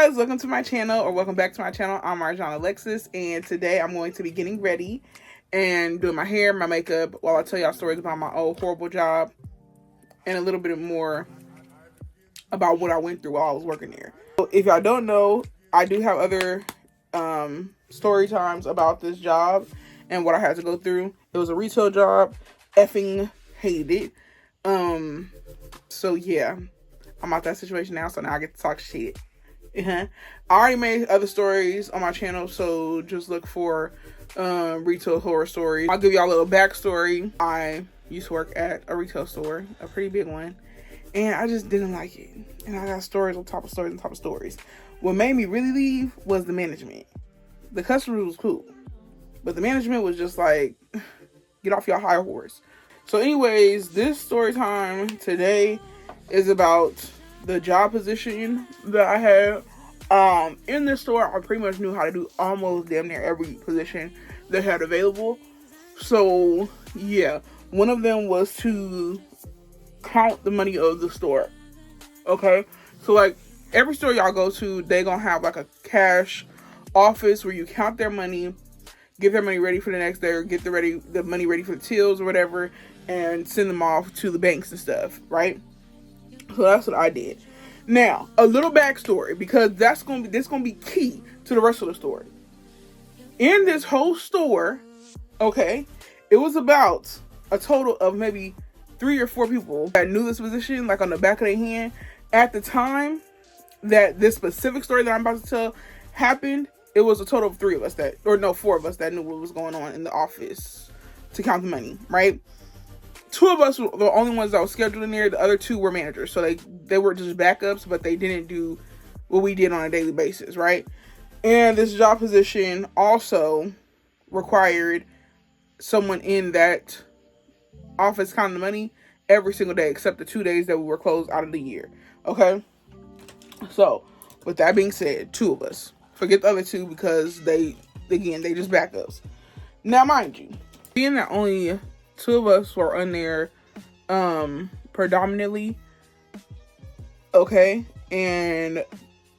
guys, welcome to my channel, or welcome back to my channel. I'm MarjánAlexis, and today I'm going to be getting ready and doing my hair, my makeup, while I tell y'all stories about my old horrible job and a little bit more about what I went through while I was working there. So if y'all don't know, I do have other story times about this job and what I had to go through. It was a retail job, effing hated it. So yeah, I'm out that situation now, so now I get to talk shit. I already made other stories on my channel, so just look for retail horror stories. I'll give y'all a little backstory. I used to work at a retail store, a pretty big one, and I just didn't like it. And I got stories on top of stories on top of stories. What made me really leave was the management. The customers was cool, but the management was just like, get off your high horse. So anyways, this story time today is about the job position that I had. In this store, I pretty much knew how to do almost damn near every position they had available. So yeah, one of them was to count the money of the store. Okay, so like every store y'all go to, they gonna have like a cash office where you count their money, get their money ready for the next day, or get the money ready for the tills or whatever, and send them off to the banks and stuff, right? So that's what I did. Now, a little backstory, because this gonna be key to the rest of the story. In this whole store, okay, it was about a total of maybe 3 or 4 people that knew this position, like on the back of their hand. At the time that this specific story that I'm about to tell happened, it was a total of 4 of us that knew what was going on in the office to count the money, right? 2 of us were the only ones that were scheduled in there. The other 2 were managers. So they were just backups, but they didn't do what we did on a daily basis, right? And this job position also required someone in that office counting the money every single day, except the 2 days that we were closed out of the year. Okay? So, with that being said, 2 of us. Forget the other 2 because they just backups. Now, mind you, being that only 2 of us were on there predominantly, okay, and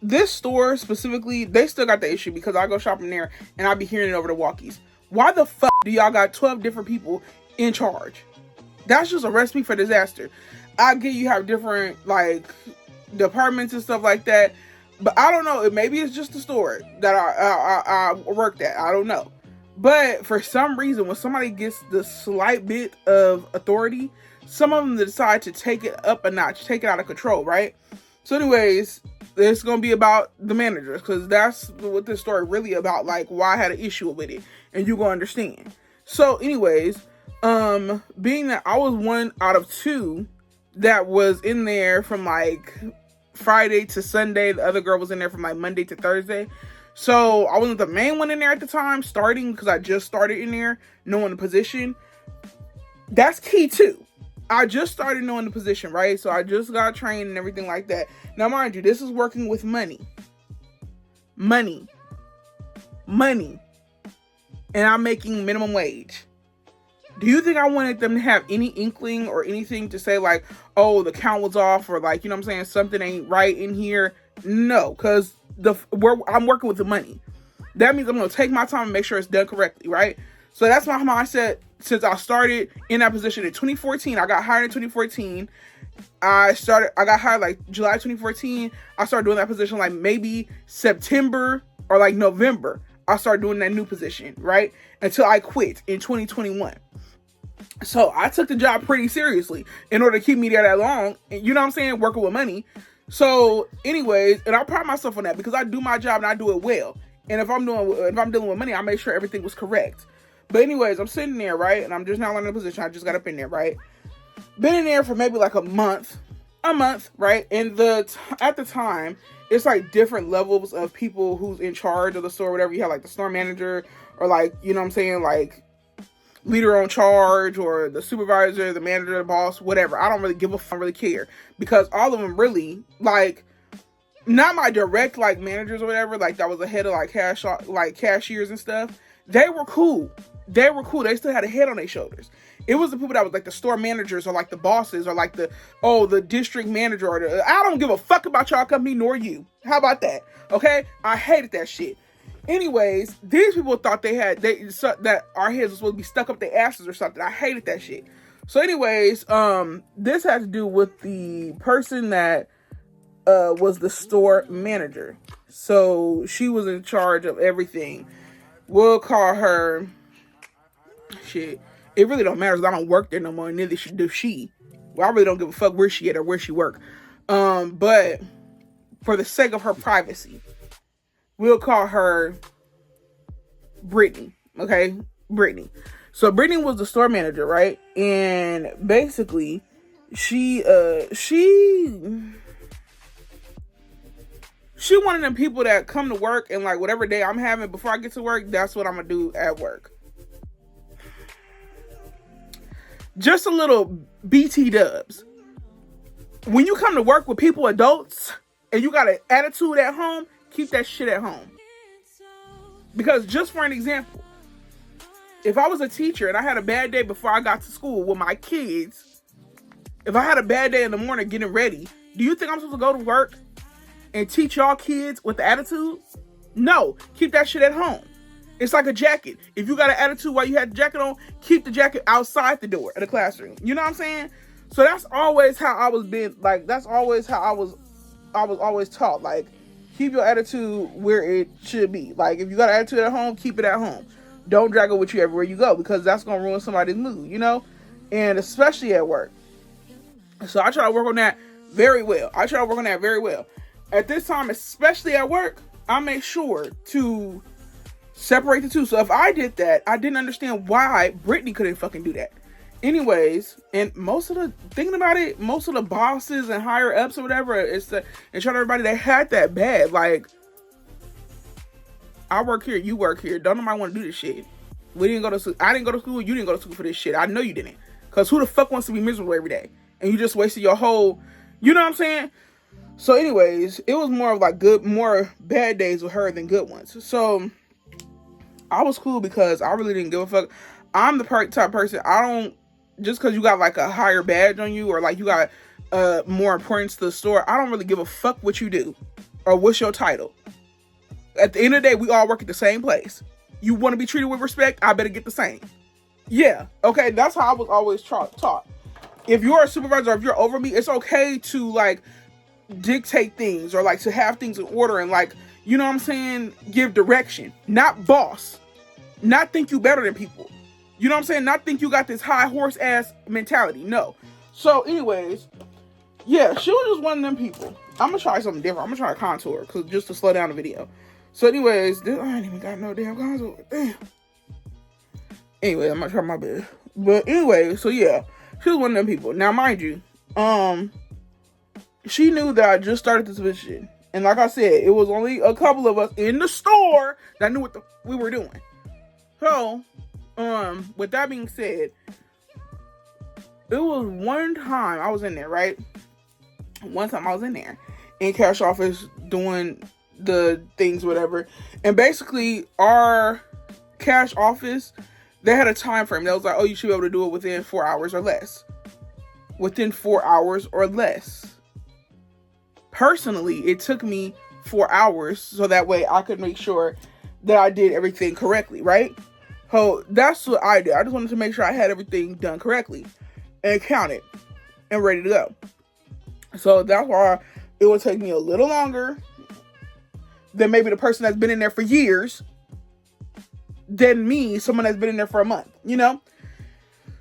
this store specifically, they still got the issue because I go shopping there and I be hearing it over the walkies. Why the fuck do y'all got 12 different people in charge? That's just a recipe for disaster. I get you have different like departments and stuff like that, but I don't know, maybe it's just the store that I worked at, I don't know. But for some reason, when somebody gets the slight bit of authority, some of them decide to take it up a notch, take it out of control, right? So anyways, it's going to be about the managers, because that's what this story really about, like why I had an issue with it, and you're going to understand. So anyways, being that I was 1 out of 2 that was in there from like Friday to Sunday, the other girl was in there from like Monday to Thursday. So I wasn't the main one in there at the time, starting, because I just started in there knowing the position. That's key too. I just started knowing the position, right? So I just got trained and everything like that. Now, mind you, this is working with money. And I'm making minimum wage. Do you think I wanted them to have any inkling or anything to say like, oh, the count was off, or like, you know what I'm saying, something ain't right in here? No, because I'm working with the money. That means I'm going to take my time and make sure it's done correctly, right? So that's my mindset since I started in that position in 2014. I got hired in 2014. I got hired like July 2014. I started doing that position like maybe September or like November. I started doing that new position, right? Until I quit in 2021. So I took the job pretty seriously in order to keep me there that long. You know what I'm saying? Working with money. So anyways, and I pride myself on that because I do my job and I do it well. And if I'm dealing with money, I make sure everything was correct. But anyways, I'm sitting there, right? And I'm just now learning the position. I just got up in there, right? Been in there for maybe like a month, right? And at the time, it's like different levels of people who's in charge of the store, whatever. You have like the store manager, or like, you know what I'm saying, like leader on charge, or the supervisor, the manager, the boss, whatever. I don't really give a fuck, really care, because all of them really, like, not my direct like managers or whatever, like that was the head of like cashiers and stuff. They were cool. they were cool. They still had a head on their shoulders. It was the people that was like the store managers or like the bosses or like the district manager or I don't give a fuck about y'all company nor you. How about that? Okay? I hated that shit. Anyways, these people thought that our heads were supposed to be stuck up their asses or something. I hated that shit. So anyways, this had to do with the person that was the store manager. So she was in charge of everything. We'll call her shit. It really don't matter because I don't work there no more, and neither do she. Well, I really don't give a fuck where she at or where she work. But for the sake of her privacy, we'll call her Brittany. Okay? Brittany. So Brittany was the store manager, right? And basically, she one of them people that come to work and like whatever day I'm having before I get to work, that's what I'm gonna do at work. Just a little BT dubs. When you come to work with people, adults, and you got an attitude at home, keep that shit at home. Because just for an example, if I was a teacher and I had a bad day before I got to school with my kids, if I had a bad day in the morning getting ready, do you think I'm supposed to go to work and teach y'all kids with attitude? No, keep that shit at home. It's like a jacket. If you got an attitude while you had the jacket on, keep the jacket outside the door of the classroom. You know what I'm saying? So that's always how I was being, like, that's always how I was always taught. Like, keep your attitude where it should be. Like, if you got an attitude at home, keep it at home. Don't drag it with you everywhere you go, because that's going to ruin somebody's mood, you know? And especially at work. So I try to work on that very well. At this time, especially at work, I make sure to separate the two. So if I did that, I didn't understand why Brittany couldn't fucking do that. Anyways, and thinking about it, most of the bosses and higher ups or whatever, and trying everybody, they had that bad. Like, I work here, you work here. Don't nobody want to do this shit. I didn't go to school, you didn't go to school for this shit. I know you didn't. Because who the fuck wants to be miserable every day? And you just wasted your whole, you know what I'm saying? So anyways, it was more of like more bad days with her than good ones. So I was cool because I really didn't give a fuck. I'm the type person, just because you got like a higher badge on you or like you got more importance to the store, I don't really give a fuck what you do or what's your title. At the end of the day, we all work at the same place. You want to be treated with respect, I better get the same. Yeah, okay, that's how I was always taught. If you're a supervisor or if you're over me, it's okay to like dictate things or like to have things in order and like, you know what I'm saying, give direction. Not boss. Not think you better than people. You know what I'm saying? Not think you got this high horse ass mentality. No. So anyways, yeah, she was just one of them people. I'm gonna try something different. I'm gonna try to contour just to slow down the video. So anyways, I ain't even got no damn contour. Damn. Anyway, I'm gonna try my best. But anyway, so yeah, she was one of them people. Now mind you, she knew that I just started this position. And like I said, it was only a couple of us in the store that knew what we were doing. So, with that being said, it was one time I was in there, right? One time I was in there in cash office doing the things, whatever. And basically, our cash office, they had a time frame. That was like, oh, you should be able to do it within 4 hours or less. Within 4 hours or less. Personally, it took me 4 hours so that way I could make sure that I did everything correctly, right? So that's what I did. I just wanted to make sure I had everything done correctly and counted and ready to go. So that's why it would take me a little longer than maybe the person that's been in there for years than me, someone that's been in there for a month, you know?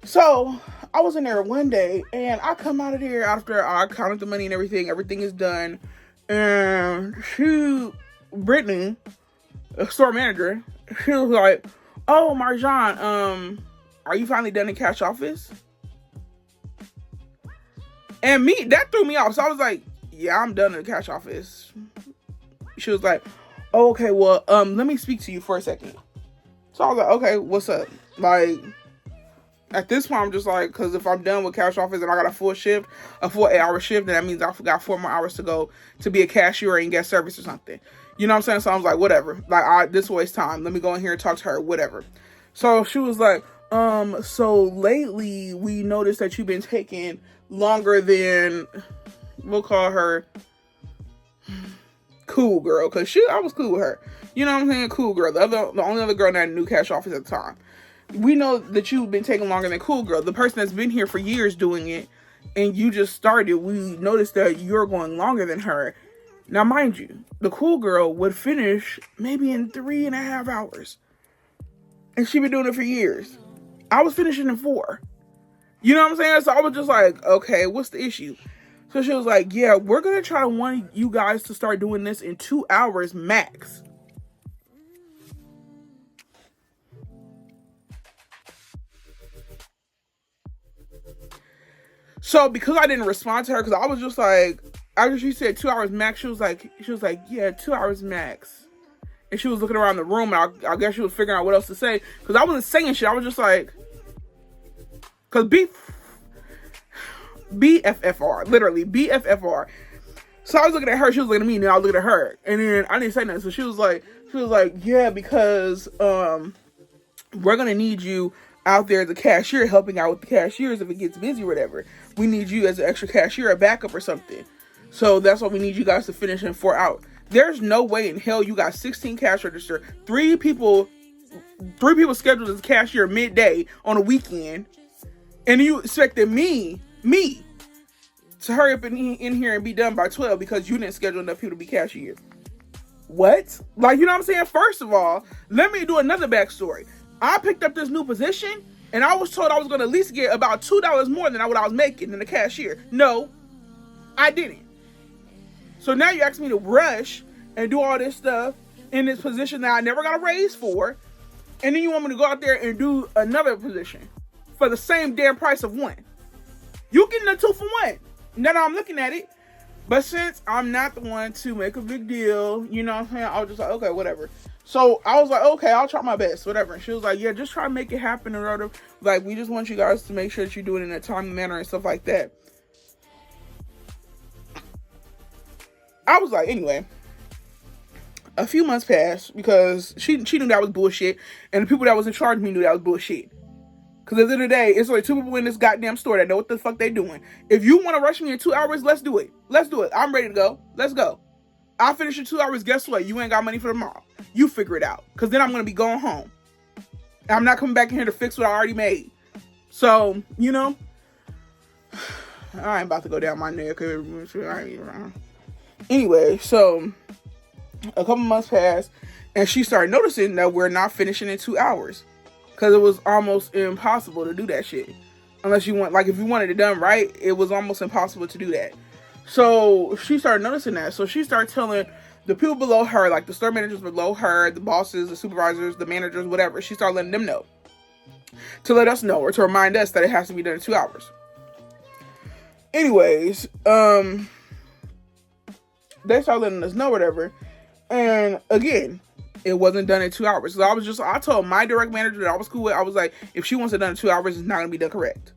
So I was in there one day and I come out of there after I counted the money and everything. Everything is done. And Brittany, a store manager, she was like, oh, Marjan, are you finally done in cash office? And that threw me off. So I was like, yeah, I'm done in the cash office. She was like, oh, okay, well, let me speak to you for a second. So I was like, okay, what's up? Like, at this point, I'm just like, because if I'm done with cash office and I got a full 8-hour shift, then that means I got 4 more hours to go to be a cashier and get service or something. You know what I'm saying? So I was like, whatever. Like, this waste time. Let me go in here and talk to her, whatever. So she was like, so lately we noticed that you've been taking longer than, we'll call her cool girl, because I was cool with her. You know what I'm saying? Cool girl. The only other girl in that new cash office at the time. We know that you've been taking longer than cool girl. The person that's been here for years doing it, and you just started, we noticed that you're going longer than her. Now, mind you, the cool girl would finish maybe in 3.5 hours. And she'd been doing it for years. I was finishing in 4. You know what I'm saying? So I was just like, okay, what's the issue? So she was like, yeah, we're going to try to want you guys to start doing this in 2 hours max. So because I didn't respond to her, because I was just like, after she said 2 hours max, she was like, yeah, 2 hours max. And she was looking around the room, and I guess she was figuring out what else to say. Because I wasn't saying shit. I was just like, because BFFR, literally, BFFR. So I was looking at her, she was looking at me, and then I was looking at her. And then I didn't say nothing. So she was like, yeah, because we're going to need you out there as a cashier, helping out with the cashiers if it gets busy or whatever. We need you as an extra cashier, a backup or something. So that's why we need you guys to finish in 4 hours. There's no way in hell you got 16 cash register, 3 people scheduled as a cashier midday on a weekend, and you expected me to hurry up in here and be done by 12 because you didn't schedule enough people to be cashier. What? Like, you know what I'm saying? First of all, let me do another backstory. I picked up this new position, and I was told I was going to at least get about $2 more than what I was making in the cashier. No, I didn't. So now you ask me to rush and do all this stuff in this position that I never got a raise for, and then you want me to go out there and do another position for the same damn price of one. You getting a 2 for 1. Now I'm looking at it. But since I'm not the one to make a big deal, you know what I'm saying, I was just like, okay, whatever. So I was like, okay, I'll try my best, whatever. And she was like, yeah, just try to make it happen. And like, we just want you guys to make sure that you do it in a timely manner and stuff like that. I was like, anyway, a few months passed because she knew that was bullshit. And the people that was in charge of me knew that was bullshit. Because at the end of the day, it's like 2 people in this goddamn store that know what the fuck they doing. If you want to rush me in 2 hours, let's do it. Let's do it. I'm ready to go. Let's go. I'll finish in 2 hours. Guess what? You ain't got money for tomorrow. You figure it out. Because then I'm going to be going home. I'm not coming back in here to fix what I already made. So, you know, I ain't about to go down my neck. Anyway, so a couple months passed, and she started noticing that we're not finishing in 2 hours. Because it was almost impossible to do that shit. Unless you want, like, if you wanted it done right, it was almost impossible to do that. So she started noticing that. So she started telling the people below her, like the store managers below her, the bosses, the supervisors, the managers, whatever. She started letting them know. To let us know, or to remind us that it has to be done in 2 hours. Anyways, they started letting us know, whatever. And again, it wasn't done in 2 hours. So I told my direct manager that I was cool with, I was like, if she wants it done in 2 hours, it's not going to be done correct.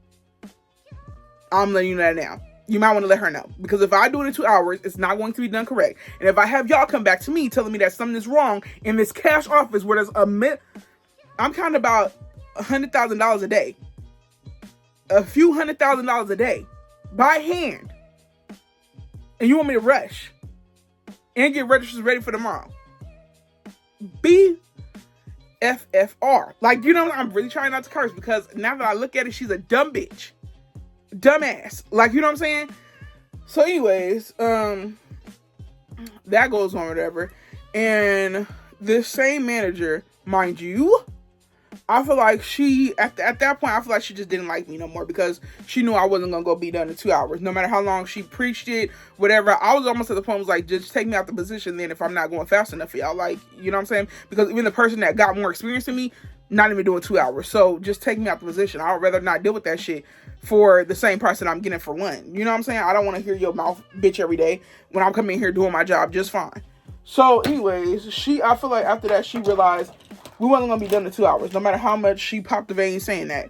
I'm letting you know that now. You might want to let her know. Because if I do it in 2 hours, it's not going to be done correct. And if I have y'all come back to me telling me that something is wrong in this cash office where there's I'm counting about $100,000 a day. A few $100,000 a day. By hand. And you want me to rush. And get registers ready for tomorrow. BFFR. Like, you know, I'm really trying not to curse because now that I look at it, she's a dumb bitch. Dumbass. Like, you know what I'm saying? So anyways, that goes on, whatever. And this same manager, mind you, I feel like she, at that point, I feel like she just didn't like me no more because she knew I wasn't going to go be done in 2 hours. No matter how long she preached it, whatever. I was almost at the point, was like, just take me out the position then if I'm not going fast enough for y'all. Like, you know what I'm saying? Because even the person that got more experience than me, not even doing 2 hours. So just take me out the position. I would rather not deal with that shit for the same price that I'm getting for one. You know what I'm saying? I don't want to hear your mouth bitch every day when I'm coming in here doing my job just fine. So anyways, I feel like after that, she realized we wasn't going to be done in 2 hours, no matter how much she popped the vein saying that.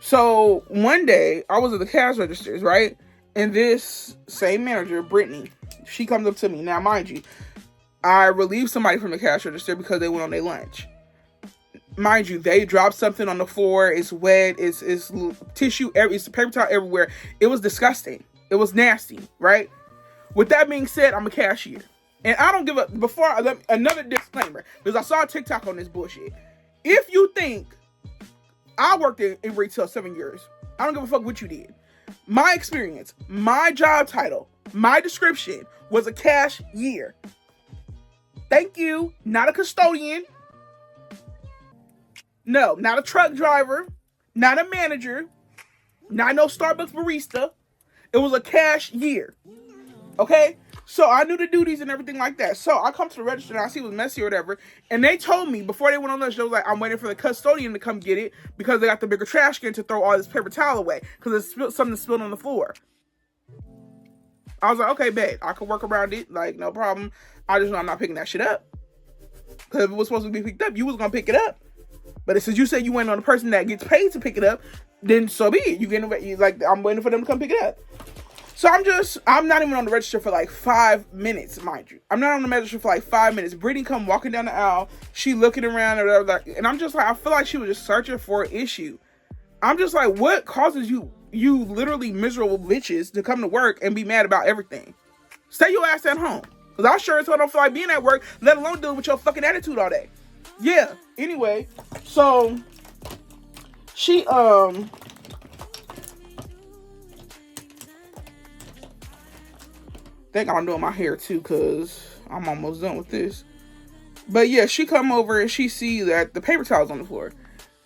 So one day, I was at the cash registers, right? And this same manager, Brittany, she comes up to me. Now, mind you, I relieved somebody from the cash register because they went on their lunch. mind you, they dropped something on the floor. It's wet. It's tissue. It's paper towel everywhere. It was disgusting. It was nasty, right? With that being said, I'm a cashier. And I don't give a... Another disclaimer, because I saw a TikTok on this bullshit. If you think... I worked in retail 7 years. I don't give a fuck what you did. My experience, my job title, my description was a cashier. Thank you. Not a custodian. No, not a truck driver. Not a manager. Not no Starbucks barista. It was a cashier. Okay? So I knew the duties and everything like that. So I come to the register and I see it was messy or whatever. And they told me before they went on lunch, they was like, I'm waiting for the custodian to come get it because they got the bigger trash can to throw all this paper towel away because it's something spilled on the floor. I was like, okay, bet. I could work around it. Like, no problem. I just know I'm not picking that shit up. Because if it was supposed to be picked up, you was going to pick it up. But since you said you waiting on the person that gets paid to pick it up, then so be it. I'm waiting for them to come pick it up. So I'm not even on the register for like 5 minutes, mind you. I'm not on the register for like 5 minutes. Brittany come walking down the aisle. She looking around or whatever. And I'm just like, I feel like she was just searching for an issue. I'm just like, what causes you literally miserable bitches to come to work and be mad about everything? Stay your ass at home. Because I sure as hell don't feel like being at work, let alone dealing with your fucking attitude all day. Yeah. Anyway, so she, think I'm doing my hair too because I'm almost done with this. But yeah, she come over and she see that the paper towel's on the floor.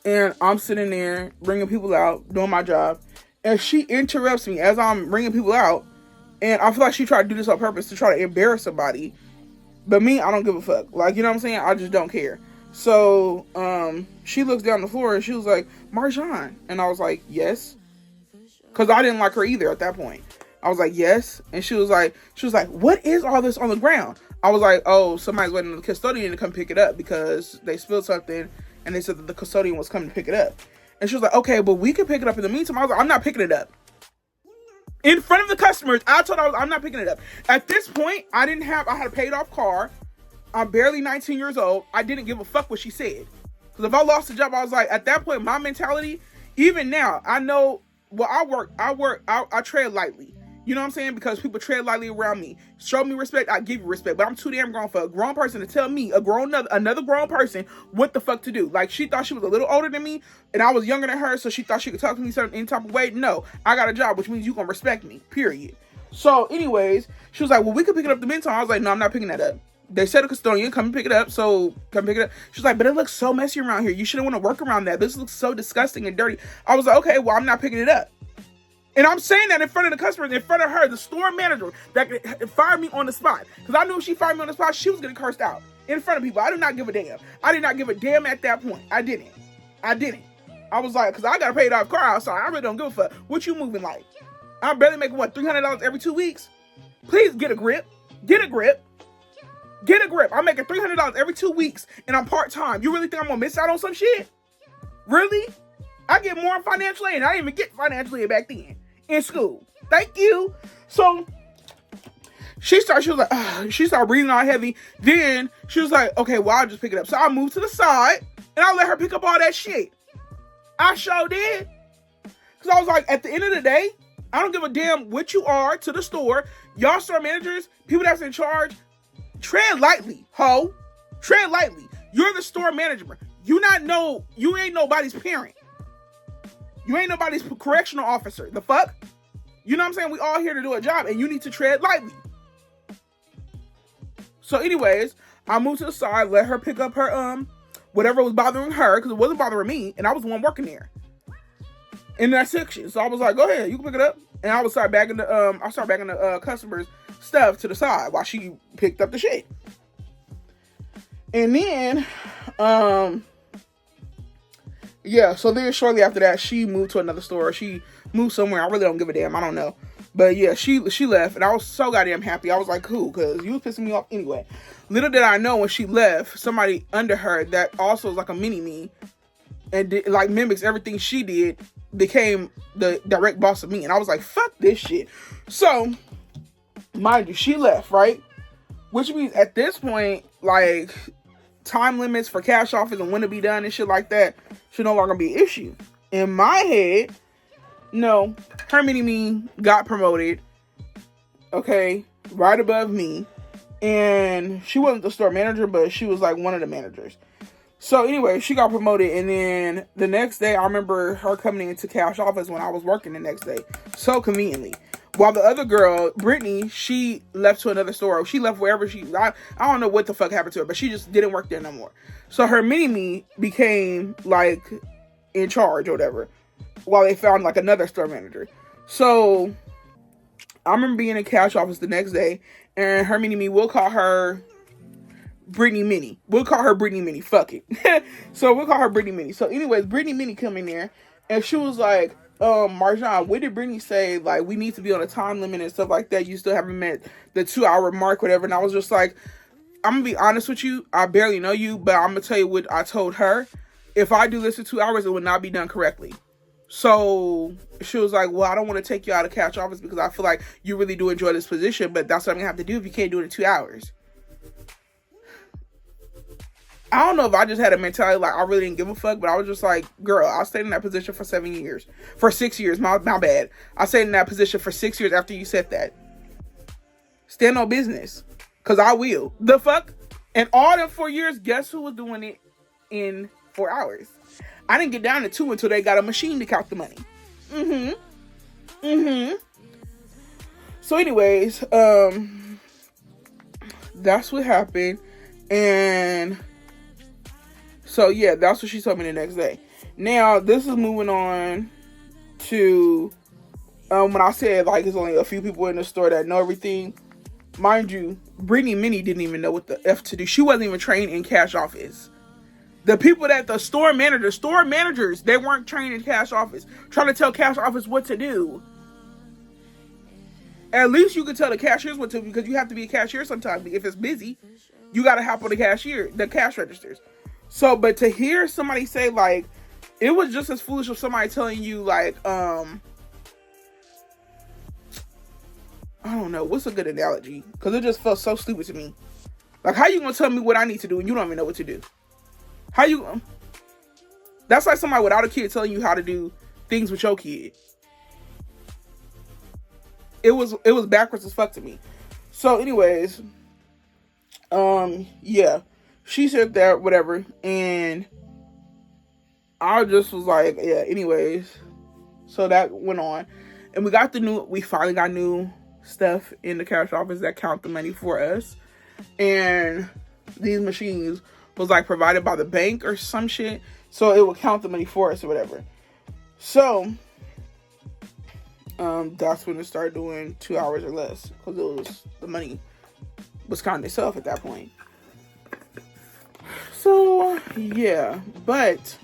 And I'm sitting there bringing people out, doing my job. And she interrupts me as I'm bringing people out. And I feel like she tried to do this on purpose to try to embarrass somebody. But me, I don't give a fuck. Like, you know what I'm saying? I just don't care. So, she looks down the floor and she was like, Marjan. And I was like, yes. Because I didn't like her either at that point. I was like, yes. And she was like, what is all this on the ground? I was like, oh, somebody's waiting on the custodian to come pick it up because they spilled something and they said that the custodian was coming to pick it up. And she was like, okay, but we can pick it up in the meantime. I was like, I'm not picking it up. In front of the customers, I told her I'm not picking it up. At this point, I had a paid off car. I'm barely 19 years old. I didn't give a fuck what she said. Because if I lost the job, I was like, at that point, my mentality, even now, I know, well, I tread lightly. You know what I'm saying? Because people tread lightly around me. Show me respect, I give you respect. But I'm too damn grown for a grown person to tell me, another grown person, what the fuck to do. Like, she thought she was a little older than me, and I was younger than her, so she thought she could talk to me any type of way. No, I got a job, which means you gonna respect me, period. So, anyways, she was like, well, we could pick it up the meantime. I was like, no, I'm not picking that up. They said a custodian, come and pick it up, so come pick it up. She's like, but it looks so messy around here. You shouldn't want to work around that. This looks so disgusting and dirty. I was like, okay, well, I'm not picking it up. And I'm saying that in front of the customers, in front of her, the store manager that fired me on the spot. Because I knew if she fired me on the spot, she was getting cursed out in front of people. I did not give a damn. I did not give a damn at that point. I didn't. I was like, because I got a paid off car outside. I really don't give a fuck. What you moving like? I'm barely making, what, $300 every 2 weeks? Please get a grip. Get a grip. I'm making $300 every 2 weeks, and I'm part-time. You really think I'm going to miss out on some shit? Really? I get more financial aid. I didn't even get financial aid back then in school. Thank you. So she started breathing all heavy. Then she was like, okay, well, I'll just pick it up. So I moved to the side and I let her pick up all that shit. I sure did. Because I was like, at the end of the day, I don't give a damn what you are to the store. Y'all store managers, people that's in charge, tread lightly, ho. Tread lightly. You're the store manager. You ain't nobody's parent. You ain't nobody's correctional officer. The fuck? You know what I'm saying? We all here to do a job, and you need to tread lightly. So anyways, I moved to the side, let her pick up her, whatever was bothering her, because it wasn't bothering me, and I was the one working there. In that section. So I was like, go ahead, you can pick it up. And I would start bagging the customers' stuff to the side while she picked up the shit. And then, yeah, so then shortly after that, she moved to another store. She moved somewhere. I really don't give a damn. I don't know. But yeah, she left, and I was so goddamn happy. I was like, cool, because you was pissing me off anyway. Little did I know when she left, somebody under her that also is like a mini-me and like mimics everything she did became the direct boss of me. And I was like, fuck this shit. So, mind you, she left, right? Which means at this point, like, time limits for cash office and when to be done and shit like that should no longer be an issue. In my head, no, her mini-me got promoted, okay, right above me. And she wasn't the store manager, but she was like one of the managers. So anyway, she got promoted, and then the next day, I remember her coming into cash office when I was working the next day, so conveniently. While the other girl, Brittany, she left to another store. She left wherever I don't know what the fuck happened to her, but she just didn't work there no more. So her mini-me became like in charge or whatever, while they found like another store manager. So I remember being in cash office the next day, and her mini-me, we'll call her Brittany Mini. We'll call her Brittany Mini. Fuck it. So we'll call her Brittany Mini. So anyways, Brittany Mini come in there, and she was like, Marjan, what did Brittany say? Like, we need to be on a time limit and stuff like that. You still haven't met the 2-hour mark, whatever. And I was just like, I'm going to be honest with you. I barely know you, but I'm going to tell you what I told her. If I do this in 2 hours, it would not be done correctly. So she was like, well, I don't want to take you out of cash office because I feel like you really do enjoy this position, but that's what I'm going to have to do if you can't do it in 2 hours. I don't know if I just had a mentality like I really didn't give a fuck, but I was just like, girl, I stayed in that position for 6 years. My bad. I stayed in that position for 6 years after you said that. Stand on business. Because I will. The fuck? And all them 4 years, guess who was doing it in 4 hours? I didn't get down to 2 until they got a machine to count the money. So anyways, that's what happened. And so yeah, that's what she told me the next day. Now, this is moving on to when I said like there's only a few people in the store that know everything. Mind you, Brittany Mini didn't even know what the F to do. She wasn't even trained in cash office. The people that the store managers, they weren't trained in cash office, trying to tell cash office what to do. At least you could tell the cashiers what to do, because you have to be a cashier sometimes. If it's busy, you got to help on the cash registers. So, but to hear somebody say like, it was just as foolish as somebody telling you like, I don't know, what's a good analogy? Because it just felt so stupid to me. Like, how you gonna tell me what I need to do and you don't even know what to do? How you? That's like somebody without a kid telling you how to do things with your kid. It was backwards as fuck to me. So, anyways, yeah, she said that, whatever, and I just was like, yeah. Anyways, so that went on, and we finally got new stuff in the cash office that count the money for us, and these machines was like provided by the bank or some shit, so it would count the money for us or whatever. So that's when it started doing 2 hours or less, because the money was counting itself at that point. So yeah, but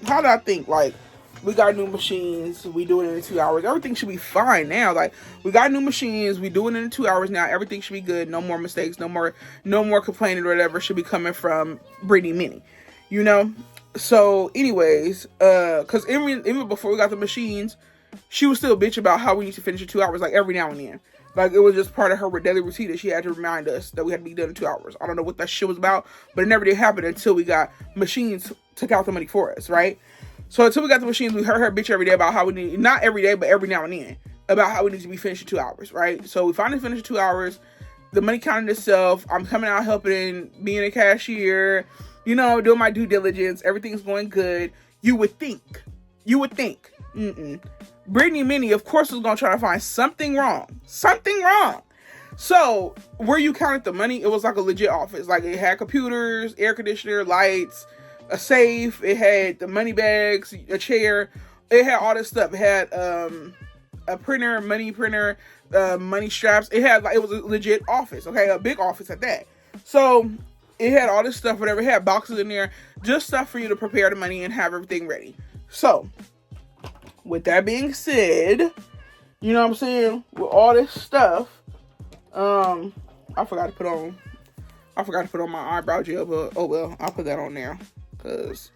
how did I think? Like, we got new machines, we do it in 2 hours. Everything should be fine now. Like, we got new machines, we do it in 2 hours now. Everything should be good. No more mistakes, no more complaining or whatever should be coming from Brittany Mini, you know? So anyways, because even before we got the machines, she was still a bitch about how we need to finish in 2 hours, like every now and then. Like, it was just part of her daily routine that she had to remind us that we had to be done in 2 hours. I don't know what that shit was about, but it never did happen until we got machines to count the money for us, right? So until we got the machines, we heard her bitch every day about how we need, not every day, but every now and then, about how we need to be finished in 2 hours, right? So we finally finished in 2 hours. The money counted itself. I'm coming out helping, being a cashier, you know, doing my due diligence. Everything's going good. You would think. Brittany Mini, of course, was going to try to find something wrong. So where you counted the money, it was like a legit office. Like, it had computers, air conditioner, lights, a safe, it had the money bags, a chair, it had all this stuff. It had a printer, money straps. It was a legit office, okay, a big office at that. So it had all this stuff, whatever. It had boxes in there, just stuff for you to prepare the money and have everything ready. So with that being said, you know what I'm saying, with all this stuff, I forgot to put on my eyebrow gel, but oh well, I'll put that on there. Cause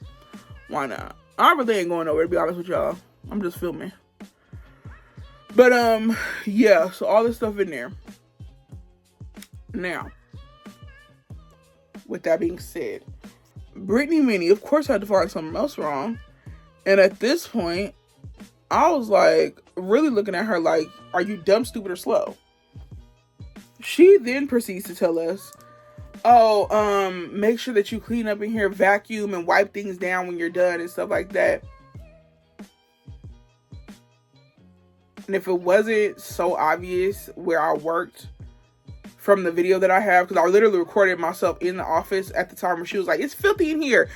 why not? I really ain't going nowhere, to be honest with y'all. I'm just filming. But yeah, so all this stuff in there. Now, with that being said, Brittany Minnie, of course, had to find something else wrong. And at this point, I was like, really looking at her like, are you dumb, stupid, or slow? She then proceeds to tell us, make sure that you clean up in here, vacuum, and wipe things down when you're done and stuff like that. And if it wasn't so obvious where I worked from the video that I have, because I literally recorded myself in the office at the time where she was like, it's filthy in here.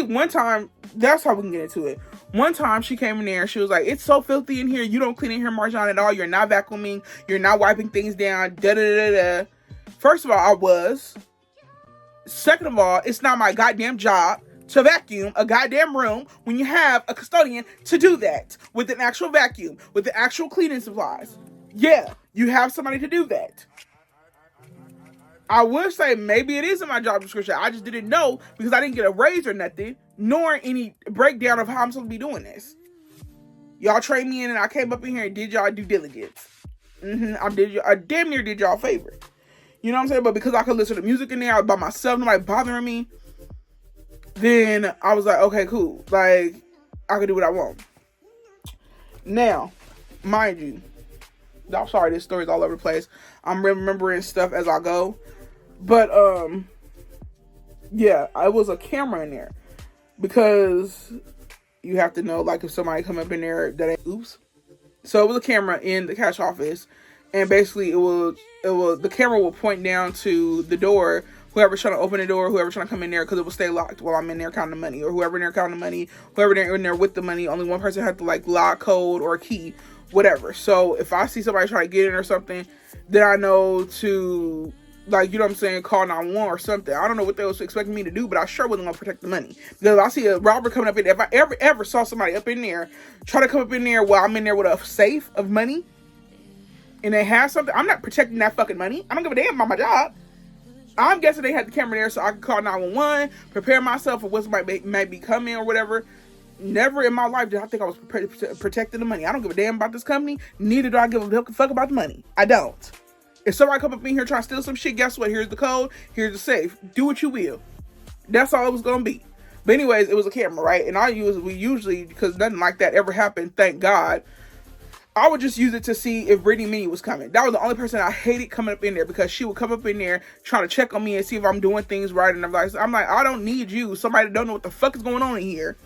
One time, that's how we can get into it. One time she came in there and she was like, it's so filthy in here. You don't clean in here, Marjan, at all. You're not vacuuming. You're not wiping things down. Da-da-da-da. First of all, I was. Second of all, it's not my goddamn job to vacuum a goddamn room when you have a custodian to do that with an actual vacuum, with the actual cleaning supplies. Yeah, you have somebody to do that. I would say maybe it isn't my job description. I just didn't know because I didn't get a raise or nothing, nor any breakdown of how I'm supposed to be doing this. Y'all trained me in and I came up in here and did y'all due diligence. I damn near did y'all a favor. You know what I'm saying? But because I could listen to music in there, I was by myself, nobody bothering me. Then I was like, okay, cool. Like, I could do what I want. Now, mind you, I'm sorry, this story's all over the place. I'm remembering stuff as I go. But, yeah, it was a camera in there. Because you have to know, like, if somebody come up in there that ain't, oops. So it was a camera in the cash office. And basically, the camera will point down to the door, whoever's trying to open the door, whoever's trying to come in there, because it will stay locked while I'm in there counting the money, or whoever in there counting the money, whoever in there with the money. Only one person had to like lock, code, or key, whatever. So if I see somebody trying to get in or something, then I know to, like, you know what I'm saying, call 911 or something. I don't know what they was expecting me to do, but I sure wasn't gonna protect the money. Because if I see a robber coming up in there, if I ever saw somebody up in there try to come up in there while I'm in there with a safe of money, and they have something, I'm not protecting that fucking money. I don't give a damn about my job. I'm guessing they had the camera there so I could call 911, prepare myself for what might be coming or whatever. Never in my life did I think I was protecting the money. I don't give a damn about this company. Neither do I give a fuck about the money. I don't. If somebody come up in here trying to steal some shit, guess what? Here's the code. Here's the safe. Do what you will. That's all it was going to be. But anyways, it was a camera, right? And we usually, because nothing like that ever happened, thank God, I would just use it to see if Brittany Minnie was coming. That was the only person I hated coming up in there, because she would come up in there trying to check on me and see if I'm doing things right. And I'm like, I don't need you, somebody that don't know what the fuck is going on in here,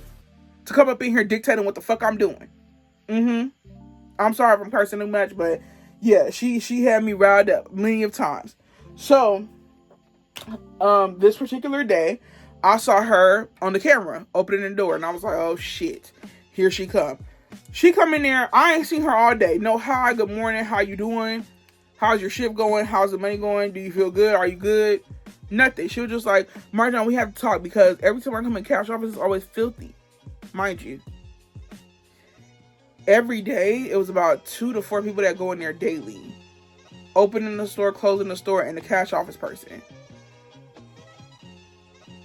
to come up in here dictating what the fuck I'm doing. I'm sorry if I'm cursing too much, but yeah, she had me riled up many of times. So, this particular day, I saw her on the camera opening the door, and I was like, oh shit, here she come. She come in there. I ain't seen her all day. No, hi, good morning. How you doing? How's your shift going? How's the money going? Do you feel good? Are you good? Nothing. She was just like, Marjan, we have to talk, because every time I come in cash office, it's always filthy. Mind you. Every day, it was about 2 to 4 people that go in there daily. Opening the store, closing the store, and the cash office person.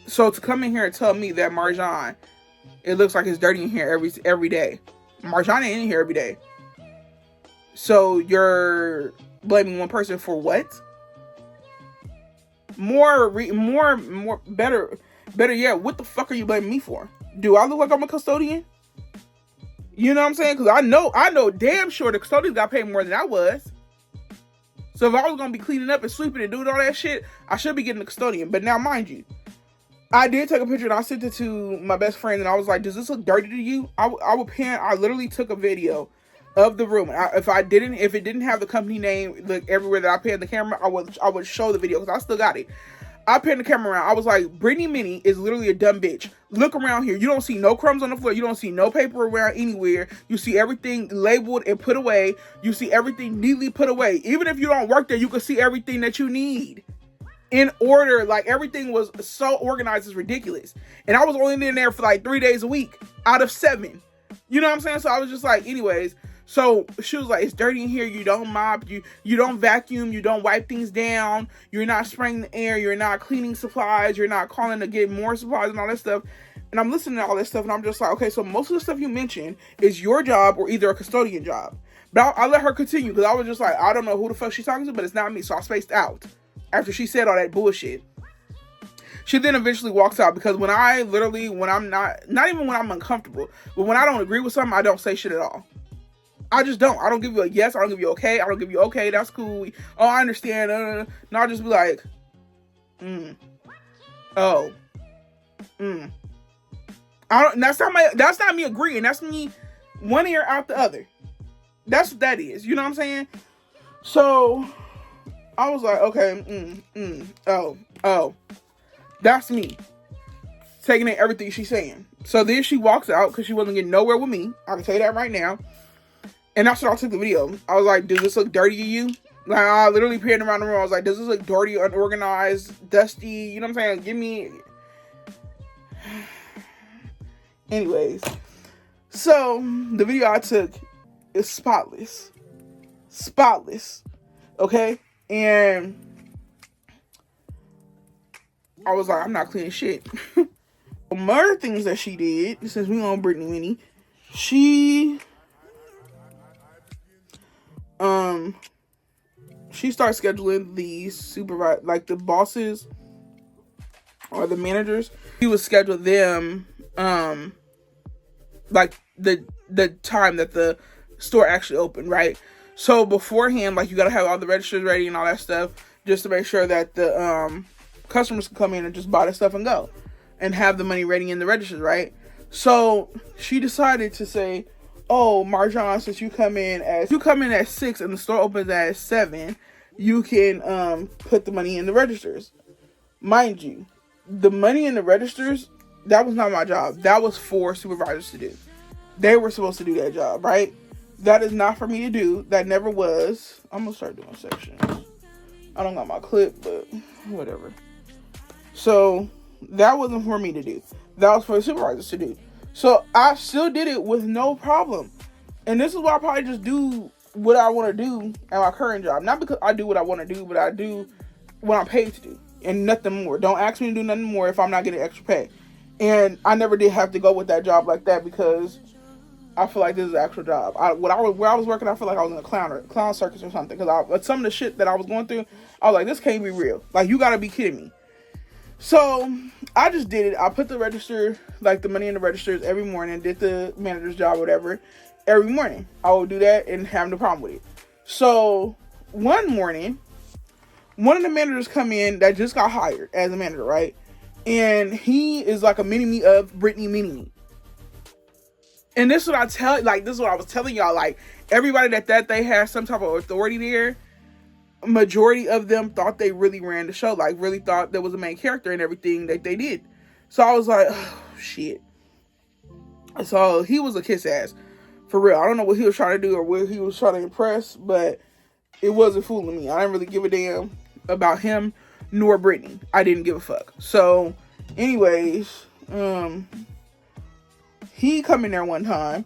So to come in here and tell me that, Marjan, it looks like it's dirty in here every day. Marjan ain't in here every day. So you're blaming one person for what? Better yet, what the fuck are you blaming me for? Do I look like I'm a custodian? You know what I'm saying? Because I know damn sure the custodians got paid more than I was. So if I was going to be cleaning up and sweeping and doing all that shit, I should be getting a custodian. But now, mind you, I did take a picture and I sent it to my best friend, and I was like, does this look dirty to you? I literally took a video of the room. If it didn't have the company name like everywhere that I panned the camera, I would show the video, because I still got it. I panned the camera around. I was like, Brittany Minnie is literally a dumb bitch. Look around here. You don't see no crumbs on the floor. You don't see no paper around anywhere. You see everything labeled and put away. You see everything neatly put away. Even if you don't work there, you can see everything that you need in order. Like, everything was so organized, it's ridiculous. And I was only in there for like 3 days a week out of 7. You know what I'm saying? So I was just like, anyways. So she was like, it's dirty in here. You don't mop. You don't vacuum. You don't wipe things down. You're not spraying the air. You're not cleaning supplies. You're not calling to get more supplies and all that stuff. And I'm listening to all this stuff, and I'm just like, okay, so most of the stuff you mentioned is your job or either a custodian job. But I let her continue, because I was just like, I don't know who the fuck she's talking to, but it's not me. So I spaced out after she said all that bullshit. She then eventually walks out because when I'm not even when I'm uncomfortable, but when I don't agree with something, I don't say shit at all. I just don't. I don't give you a yes. I don't give you okay. I don't give you okay. That's cool. Oh, I understand. No, I'll just be like, oh, I don't. That's not me agreeing. That's me one ear out the other. That's what that is. You know what I'm saying? So I was like, okay, oh, that's me taking in everything she's saying. So then she walks out because she wasn't getting nowhere with me. I can tell you that right now. And that's what I took the video. I was like, does this look dirty to you? Like, I literally peered around the room. I was like, does this look dirty, unorganized, dusty? You know what I'm saying? Give me... Anyways. So, the video I took is spotless. Spotless. Okay? And I was like, I'm not cleaning shit. Some other things that she did, since we on Brittany Winnie, she starts scheduling the the bosses or the managers. She would schedule them, like the time that the store actually opened, right? So beforehand, like, you gotta have all the registers ready and all that stuff, just to make sure that the customers can come in and just buy the stuff and go, and have the money ready in the registers, right? So she decided to say, oh, Marjan, since you come in at 6 and the store opens at 7, you can put the money in the registers. Mind you, the money in the registers, that was not my job. That was for supervisors to do. They were supposed to do that job, right? That is not for me to do. That never was. I'm gonna start doing sections. I don't got my clip, but whatever. So that wasn't for me to do. That was for the supervisors to do. So I still did it with no problem. And this is why I probably just do what I want to do at my current job. Not because I do what I want to do, but I do what I'm paid to do. And nothing more. Don't ask me to do nothing more if I'm not getting extra pay. And I never did have to go with that job like that because I feel like this is an actual job. Where I was working, I feel like I was in a clown circus or something. Because some of the shit that I was going through, I was like, this can't be real. Like, you gotta be kidding me. So I just did it. I put the register, like the money in the registers every morning, did the manager's job, whatever, every morning. I would do that and have no problem with it. So one morning, one of the managers come in that just got hired as a manager, right? And he is like a mini-me of Brittany Mini-Me. And this is what this is what I was telling y'all, like, everybody that they had some type of authority there, majority of them thought they really ran the show, like really thought there was a main character in everything that they did. So I was like, oh, shit. So he was a kiss ass. For real. I don't know what he was trying to do or what he was trying to impress, but it wasn't fooling me. I didn't really give a damn about him nor Brittany. I didn't give a fuck. So anyways, he come in there one time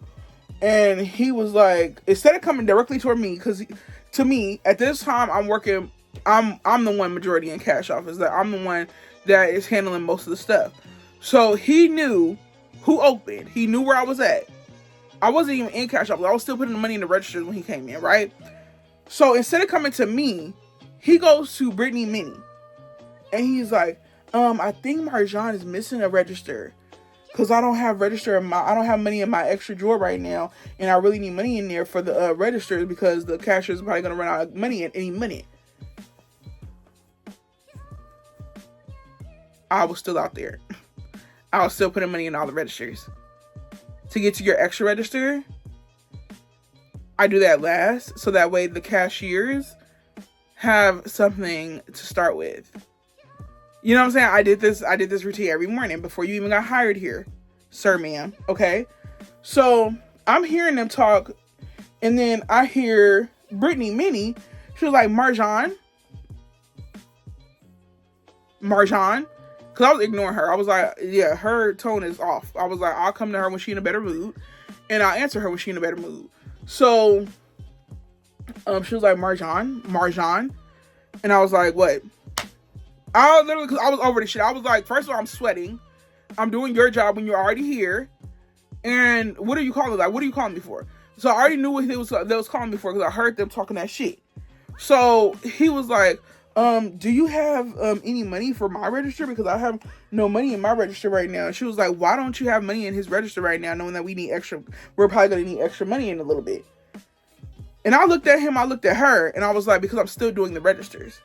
and he was like, instead of coming directly toward me, because to me, at this time, I'm the one majority in cash office. That I'm the one that is handling most of the stuff. So he knew who opened. He knew where I was at. I wasn't even in cash office. I was still putting the money in the registers when he came in, right? So instead of coming to me, he goes to Brittany Mini. And he's like, I think Marjan is missing a register. Because I don't have I don't have money in my extra drawer right now. And I really need money in there for the registers because the cashier is probably going to run out of money at any minute. I was still out there. I was still putting money in all the registers. To get to your extra register, I do that last. So that way the cashiers have something to start with. You know what I'm saying? I did this routine every morning before you even got hired here, sir, ma'am. Okay. So I'm hearing them talk, and then I hear Brittany Mini. She was like, Marjan. Because I was ignoring her. I was like, yeah, her tone is off. I was like, I'll come to her when she's in a better mood, and I'll answer her when she's in a better mood. So she was like, Marjan. And I was like, what? Because I was over the shit. I was like, first of all, I'm sweating. I'm doing your job when you're already here. And what are you calling? Like, what are you calling me for? So I already knew what they was calling me for because I heard them talking that shit. So he was like, do you have any money for my register? Because I have no money in my register right now. And she was like, why don't you have money in his register right now, knowing that we need extra, we're probably going to need extra money in a little bit. And I looked at him, I looked at her, and I was like, because I'm still doing the registers.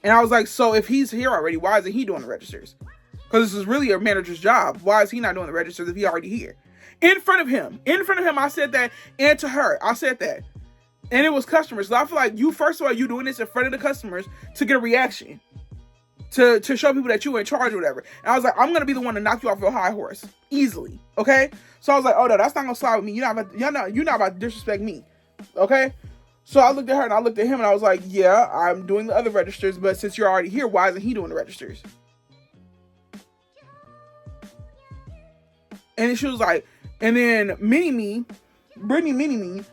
And I was like, so if he's here already, why isn't he doing the registers? Because this is really a manager's job. Why is he not doing the registers if he's already here? In front of him, I said that, and to her, I said that. And it was customers. So I feel like first of all, you doing this in front of the customers to get a reaction. To show people that you're in charge or whatever. And I was like, I'm going to be the one to knock you off your high horse. Easily. Okay? So I was like, oh no, that's not going to slide with me. You're not about to disrespect me. Okay? So I looked at her and I looked at him and I was like, yeah, I'm doing the other registers. But since you're already here, why isn't he doing the registers? And then she was like, and then Brittany Mini-Me,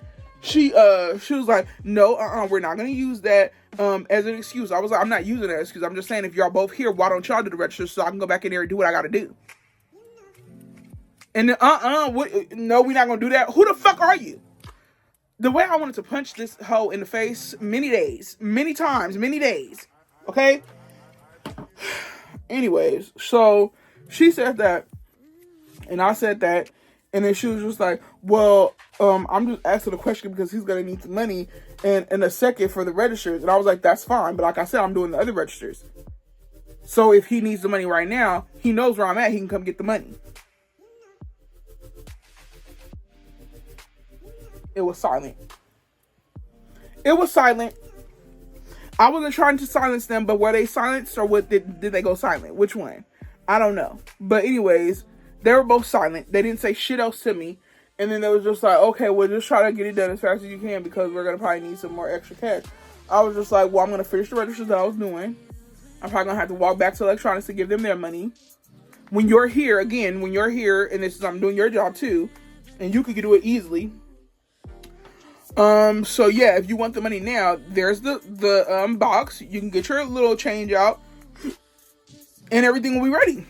she was like, no, we're not going to use that as an excuse. I was like, I'm not using that excuse. I'm just saying, if y'all both here, why don't y'all do the register so I can go back in there and do what I got to do? And then, no, we're not going to do that. Who the fuck are you? The way I wanted to punch this hoe in the face many times, many days. Okay? Anyways, so she said that, and I said that. And then she was just like, well, I'm just asking the question because he's going to need some money in a second for the registers. And I was like, that's fine. But like I said, I'm doing the other registers. So if he needs the money right now, he knows where I'm at. He can come get the money. It was silent. It was silent. I wasn't trying to silence them, but were they silenced or what did they go silent? Which one? I don't know. But anyways, they were both silent. They didn't say shit else to me. And then they was just like, okay, well, just try to get it done as fast as you can because we're going to probably need some more extra cash. I was just like, well, I'm going to finish the registers that I was doing. I'm probably going to have to walk back to electronics to give them their money. When you're here, again, and I'm doing your job too, and you could do it easily. So yeah, if you want the money now, there's the box. You can get your little change out and everything will be ready.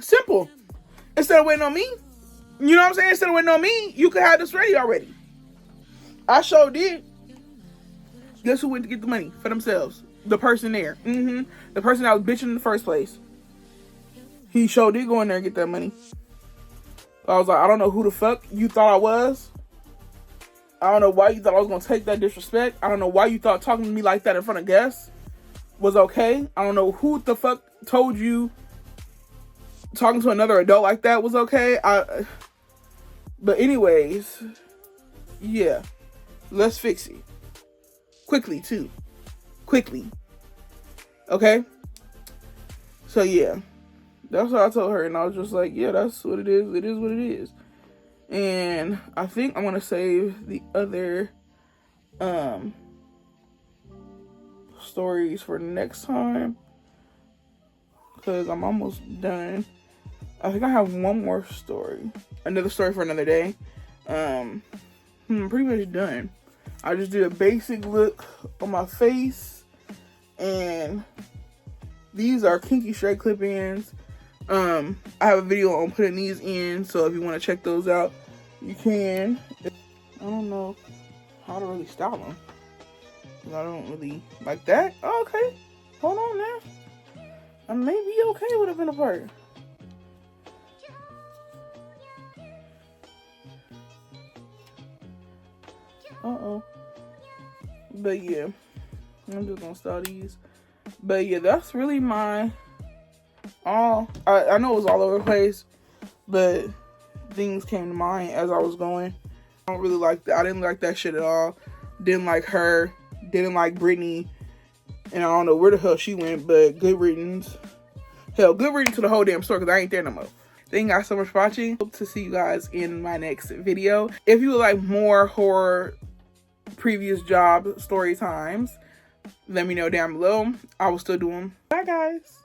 Simple. Instead of waiting on me, you know what I'm saying? Instead of waiting on me, you could have this ready already. I sure did. Guess who went to get the money for themselves? The person there. The person that was bitching in the first place. He sure did go in there and get that money. I was like, I don't know who the fuck you thought I was. I don't know why you thought I was going to take that disrespect. I don't know why you thought talking to me like that in front of guests was okay. I don't know who the fuck told you talking to another adult like that was okay. But anyways, yeah, let's fix it. Quickly, too. Quickly. Okay? So, yeah. That's what I told her. And I was just like, yeah, that's what it is. It is what it is. And I think I'm going to save the other stories for next time. Because I'm almost done. I think I have one more story. Another story for another day. I'm pretty much done. I just did a basic look on my face. And these are kinky straight clip-ins. I have a video on putting these in. So if you want to check those out, you can. I don't know how to really style them. I don't really like that. Oh, okay. Hold on now. I may be okay with it being apart. But yeah, I'm just gonna style these. But yeah, that's really my I know it was all over the place, but things came to mind as I was going. I don't really like that. I didn't like that shit at all. Didn't like her. Didn't like Brittany. And I don't know where the hell she went, but good riddance. Hell, good riddance to the whole damn store because I ain't there no more. Thank you guys so much for watching. Hope to see you guys in my next video. If you would like more horror previous job story times, let me know down below. I will still do them. Bye, guys.